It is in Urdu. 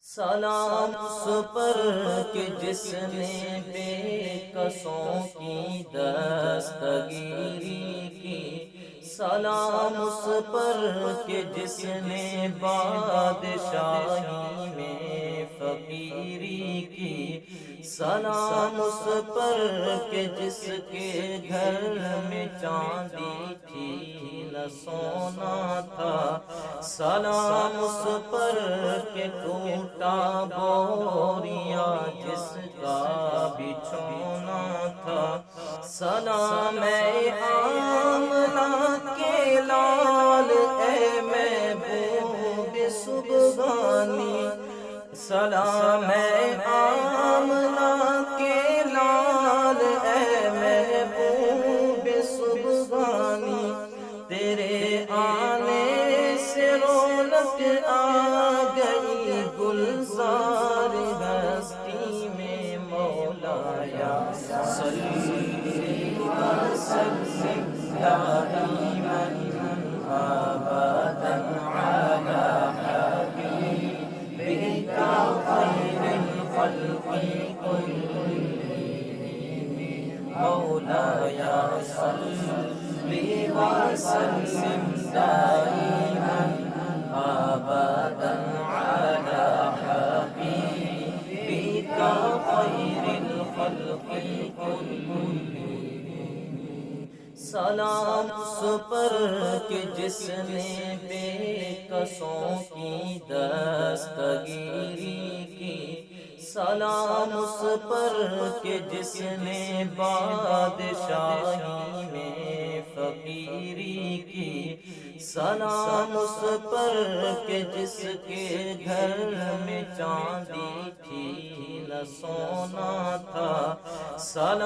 سلام اس پر کہ جس نے بے کسوں کی دستگیری کی، سلام اس پر کہ جس نے بادشاہی میں فقیری کی، سلام اس پر کہ جس کے گھر میں چاندی تھی نہ سونا تھا، سلام اس پر کہ ٹوٹا بوریا جس کا بچھونا تھا، سلام اے آمنہ کے لال اے محبوب سبحانی، سلام اے آمنہ کے لال اے محبوب سبحانی، تیرے آنے سے رونق آ گئی گلزار ہستی میں، مولایا صلی وسلم دائما ابدا علی حبیبک خیر الخلق کلہم، مولایا صلی وسلم دائما ابدا علی حبیبک خیر الخلق کلہم، سلام اس پر کہ جس نے بے کسوں کی دستگیری کی، سلام اس پر کہ جس نے بادشاہی میں فقیری کی، سلام اس پر کہ جس کے گھر میں چاندی تھی نہ سونا تھا، سلام